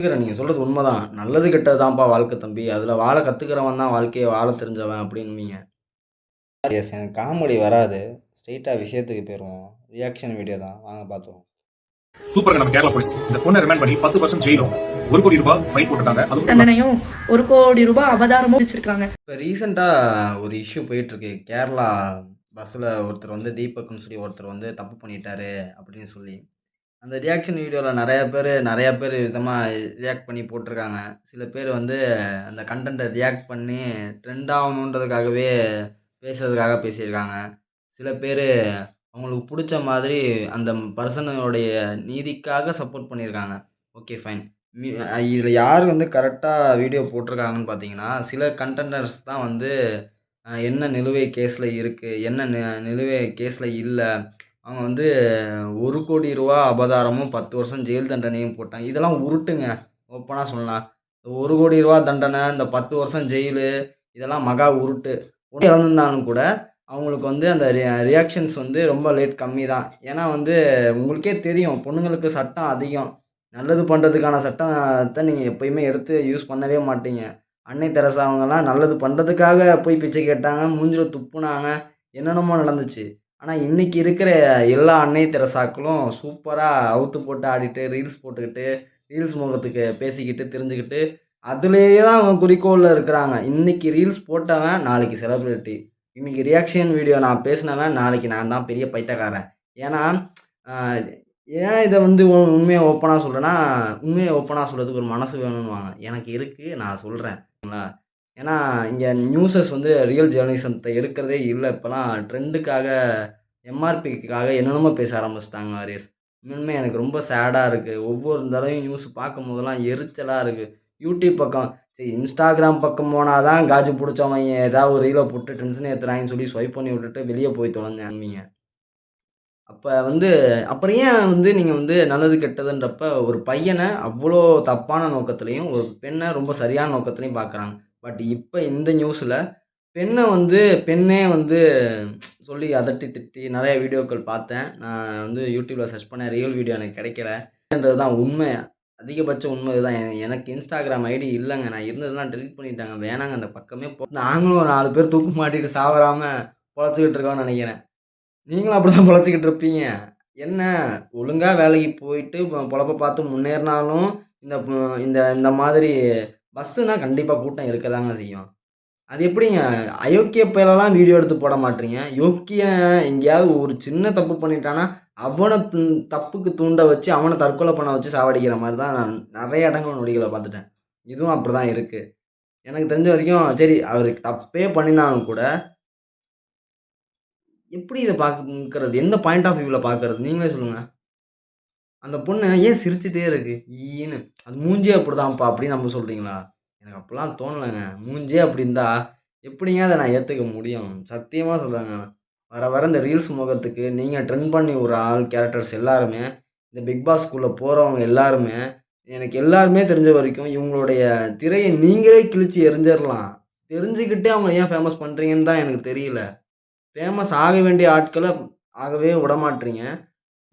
நீங்க சொல்றது உண்மதான். நல்லது கெட்டது தான்ப்பா வாழ்க்கை தம்பி. அதுல வாழ கத்துக்கிறவன் தான் வாழ்க்கைய வாழ தெரிஞ்சவன் அப்டின்பீங்க. எஸ் எனக்கு காமெடி வராது. ஸ்ட்ரெய்ட்டா விஷயத்துக்கு போயிருவோம். ரியாக்ஷன் வீடியோ தான். வாங்க பார்த்துருவோம். சூப்பருங்க நம்ம கேரளா போலீஸ். இந்த பொண்ணை ரிமாண்ட் பண்ணி 10 வருஷம் ஜெயிலும் 1 கோடி ரூபாய் ஃபைன் போட்டுட்டாங்க. அது தண்டனையும் 1 கோடி ரூபாய் அபதாரமும் விதிச்சிருக்காங்க. இப்ப ரீசெண்டா ஒரு இஷ்யூ போயிட்டு இருக்கு. கேரளா பஸ்ல ஒருத்தர் வந்து தீபக்ன்னு சொல்லி ஒருத்தர் வந்து தப்பு பண்ணிட்டாரு அப்படின்னு சொல்லி. அந்த ரியாக்ஷன் வீடியோல நெறைய பேரு விதமா ரியாக்ட் பண்ணி போட்டுருக்காங்க. சில பேர் வந்து அந்த கன்டென்ட்ட ரியாக்ட் பண்ணி ட்ரெண்ட் ஆகணுன்றதுக்காகவே பேசுறதுக்காக பேசியிருக்காங்க. சில பேரு அவங்களுக்கு புடிச்ச மாதிரி அந்த பர்சனுடைய நீதிக்காக சப்போர்ட் பண்ணியிருக்காங்க. Okay fine. மி இதுல யார் வந்து கரெக்ட்டா வீடியோ போட்டுருக்காங்கன்னு பார்த்தீங்கன்னா, சில கன்டென்டர்ஸ் தான் வந்து என்ன நிலுவை கேஸ்ல இருக்கு, என்ன நிலுவை கேஸ்ல இல்ல. அவங்க வந்து ரூ. 1,00,00,000 அபதாரமும் 10 வருஷம் ஜெயில் தண்டனையும் போட்டாங்க. இதெல்லாம் உருட்டுங்க. ஓப்பனா சொல்லலாம். ரூ. 1,00,00,000 தண்டனை, இந்த 10 வருஷம் ஜெயிலு இதெல்லாம் மகா உருட்டு. இழந்திருந்தாலும் கூட அவங்களுக்கு வந்து அந்த ரியாக்ஷன்ஸ் வந்து ரொம்ப கம்மி தான். ஏன்னா வந்து உங்களுக்கே தெரியும் பொண்ணுங்களுக்கு சட்டம் அதிகம். நல்லது பண்றதுக்கான சட்டத்த நீங்க எப்பயுமே எடுத்து யூஸ் பண்ணவே மாட்டீங்க. அன்னை தெரசா அவங்கலாம் நல்லது பண்றதுக்காக போய் பிச்சை கேட்டாங்க. மூஞ்சில துப்புனாங்க. என்னென்னமோ நடந்துச்சு. ஆனா இன்னைக்கு இருக்கிற எல்லா அன்னை தெரசாக்களும் சூப்பரா அவுத்து போட்டு ஆடிட்டு, ரீல்ஸ் போட்டுக்கிட்டு, ரீல்ஸ் முகத்துக்கு பேசிக்கிட்டு, திரிஞ்சுக்கிட்டு, அதிலேயே தான் அவங்க குறிக்கோள்ல இருக்கிறாங்க. இன்னைக்கு ரீல்ஸ் போட்டவன் நாளைக்கு செலிபிரிட்டி. இன்னைக்கு ரியாக்ஷன் வீடியோ நான் பேசினவன், நாளைக்கு நான் தான் பெரிய பைத்தியக்காரன். ஏன்னா, அ ஏன் இத வந்து உண்மைய ஓப்பனா சொல்றேன்னா, உண்மைய ஓப்பனா சொல்றதுக்கு ஒரு மனசு வேணுன்னுவாங்க. எனக்கு இருக்கு, நான் சொல்றேன். ஏன்னா, இங்க நியூஸஸ் வந்து ரியல் ஜெர்னலிசத்த எடுக்கிறதே இல்ல. இப்பலாம் ட்ரெண்டுக்காக, எம்ஆர்பிக்காக என்னென்னமோ பேச ஆரம்பிச்சுட்டாங்க வாரியர்ஸ். உண்மையாலுமே எனக்கு ரொம்ப சேடா இருக்கு. ஒவ்வொரு தடவையும் நியூஸ் பார்க்கும்போதெல்லாம் எரிச்சலா இருக்கு. யூடியூப் பக்கம் சரி இன்ஸ்டாகிராம் பக்கம் போனா தான் காஜு புடிச்சவங்க ஏதாவது ஒரு ரீல போட்டு டென்ஷன் ஏத்துறாங்கன்னு சொல்லி ஸ்வைப் பண்ணி விட்டுட்டு வெளிய போய் தொலைஞ்சானுங்க. அப்ப வந்து அப்புறம் ஏன் வந்து நீங்க வந்து நல்லது கெட்டதுன்றப்ப ஒரு பையன அவ்ளோ தப்பான நோக்கத்திலயும், ஒரு பெண்ண ரொம்ப சரியான நோக்கத்திலயும் பார்க்குறாங்க. பட் இப்ப இந்த நியூஸ்ல பெண்ண வந்து பெண்ணே வந்து சொல்லி அதட்டி, திட்டி நெறைய வீடியோக்கள் பார்த்தேன். நான் வந்து YouTubeல சர்ச் பண்ணேன். ரியல் வீடியோ எனக்கு கிடைக்கல. தான் உண்மை. அதிகபட்ச உண்மை இதுதான். எனக்கு Instagram ஐடி இல்லங்க. நான் இருந்ததெல்லாம் டெலீட் பண்ணிட்டாங்க. வேணாங்க அந்த பக்கமே நாங்களும் ஒரு 4 பேர் தூக்கு மாட்டிட்டு சாவறாம பொழச்சுக்கிட்டு இருக்கோம்னு நெனைக்கிறேன். நீங்களும் அப்படிதான் பொழச்சுக்கிட்டு இருப்பீங்க. என்ன ஒழுங்கா வேலைக்கு போயிட்டு பொழப்ப பார்த்து முன்னேறினாலும், இந்த இந்த இந்த மாதிரி பஸ்ஸுனா கண்டிப்பா கூட்டம் இருக்கதாங்க செய்யும். அது எப்படிங்க? அயோக்கிய பயலலாம் வீடியோ எடுத்து போட மாட்றீங்க. யோக்கியன் எங்கேயாவது ஒரு சின்ன தப்பு பண்ணிட்டான்னா, அவன தப்புக்கு தூண்ட வச்சு, அவன தற்கொலை பண்ண வச்சு சாவடிக்கிற மாரி தான் நான் நெறைய இடங்கள் நொடிகள பார்த்துட்டேன். இதுவும் அப்படிதான் இருக்கு. எனக்கு தெரிஞ்ச வரைக்கும் சரி அவரு தப்பே பண்ணினாலும் கூட, எப்படி இத பார்க்கிறது? எந்த பாயிண்ட் ஆஃப் வியூல பார்க்கிறது? நீங்களே சொல்லுங்க. அந்த பொண்ணு ஏன் சிரிச்சுட்டே இருக்கு? ஈன்னு. அது மூஞ்சியே அப்படிதான்ப்பா அப்படின்னு நம்ம சொல்றீங்களா? எனக்கு அப்பலாம் தோணலங்க. மூஞ்சியே அப்படி இருந்தா, எப்படிங்க அத நான் ஏத்துக்க முடியும்? சத்தியமா சொல்றேங்க. வர வர இந்த ரீல்ஸ் மொகத்துக்கு நீங்க ட்ரெண்ட் பண்ணி விடுற கேரக்டர்ஸ் எல்லாருமே, இந்த பிக் பாஸ்க்குள்ள போறவங்க எல்லாருமே, எனக்கு எல்லாருமே தெரிஞ்ச வரைக்கும் இவங்களுடைய திரைய நீங்களே கிழிச்சு எறிஞ்சிரலாம். தெரிஞ்சுக்கிட்டே அவங்க ஏன் ஃபேமஸ் பண்றீங்கன்னு தான் எனக்கு தெரியல. ஃபேமஸ் ஆக வேண்டிய ஆட்கள ஆகவே விடமாட்றீங்க.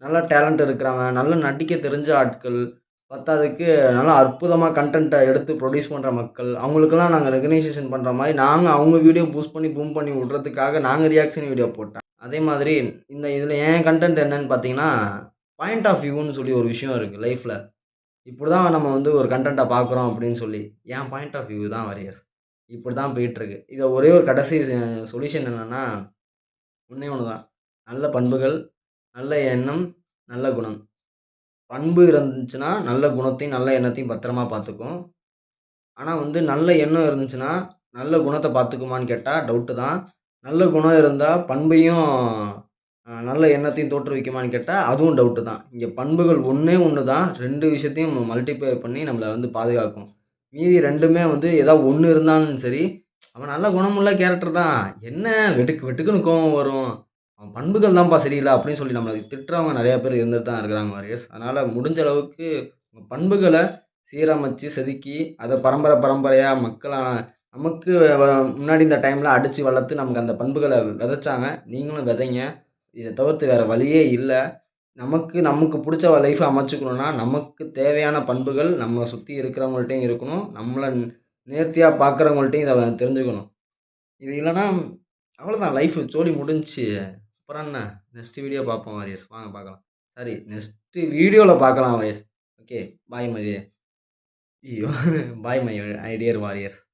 நல்லா டேலண்ட் இருக்கிறாங்க. நல்லா நடிக்க தெரிஞ்ச ஆட்கள். பத்தாததுக்கு நல்லா அற்புதமா கன்டென்ட்ட எடுத்து ப்ரொடியூஸ் பண்ற மக்கள். அவங்களுக்கெல்லாம் நாங்க ரெகக்னைசேஷன் பண்ற மாரி, நாங்க அவங்க வீடியோ பூஸ்ட் பண்ணி, பூம் பண்ணி விடுறதுக்காக நாங்க ரியாக்ஷன் வீடியோ போட்டேன். அதே மாதிரி இதுல என் கன்டென்ட் என்னன்னு பார்த்தீங்கன்னா, பாயிண்ட் ஆஃப் வியூன்னு சொல்லி ஒரு விஷயம் இருக்கு லைஃப்ல. இப்படிதான் நம்ம வந்து ஒரு கன்டென்ட்ட பார்க்குறோம் அப்படின்னு சொல்லி. என் பாயிண்ட் ஆஃப் வியூ தான் வாரியர்ஸ். இப்படிதான் போயிட்டுருக்கு. இத ஒரே ஒரு கடைசி சொல்யூஷன் என்னன்னா, ஒண்ணே ஒண்ணு தான். நல்ல பண்புகள், நல்ல எண்ணம், நல்ல குணம். பண்பு இருந்துச்சுன்னா, நல்ல குணத்தையும், நல்ல எண்ணத்தையும் பத்திரமா பார்த்துக்கும். ஆனா வந்து நல்ல எண்ணம் இருந்துச்சுன்னா, நல்ல குணத்த பார்த்துக்குமான்னு கேட்டா டவுட்டு தான். நல்ல குணம் இருந்தா பண்பையும், நல்ல எண்ணத்தையும் தோற்றுவிக்குமான்னு கேட்டா, அதுவும் டவுட்டு தான். இங்க பண்புகள் ஒண்ணே ஒண்ணு தான் 2 விஷயத்தையும் மல்டிப்ளை பண்ணி நம்மள வந்து பாதுகாக்கும். மீதி 2மே வந்து ஏதாவது ஒண்ணு இருந்தாலும் சரி, அவன் நல்ல குணமுள்ள கேரக்டர் தான். என்ன வெடுக்கு வெடுக்குன்னு கோவம் வரும். அவன் பண்புகள் தான்ப்பா சரியில்ல அப்படின்னு சொல்லி நம்மள திட்டுறவங்க நெறைய பேர் இருந்துட்டு தான் இருக்கிறாங்க வாரியர்ஸ். அதனால முடிஞ்ச அளவுக்கு உங்க பண்புகள சீரமைச்சு, செதுக்கி, அத பரம்பரையா மக்களான நமக்கு முன்னாடி இந்த டைம்ல அடிச்சு வளர்த்து நமக்கு அந்த பண்புகள விதைச்சாங்க. நீங்களும் விதைங்க. இத தவிர்த்து வேற வழியே இல்ல. நமக்கு புடிச்ச லைஃப அமைச்சுக்கணும்னா, நமக்கு தேவையான பண்புகள் நம்மள சுத்தி இருக்கிறவங்கள்ட்டயும் இருக்கணும். நம்மள நேர்த்தியா பார்க்குறவங்கள்ட்டயும் இத தெரிஞ்சுக்கணும். இது இல்லன்னா, அவ்வளோதான் லைஃப் சோலி முடிஞ்சுச்சு. அப்புறம் என்ன? நெக்ஸ்ட் வீடியோ பார்ப்போம் வாரியர்ஸ். வாங்க பார்க்கலாம். சாரி நெக்ஸ்ட் வீடியோல பார்க்கலாம் வாரியர்ஸ். ஓகே. பாய் மை ஐயோ! Bye my I dear warriors.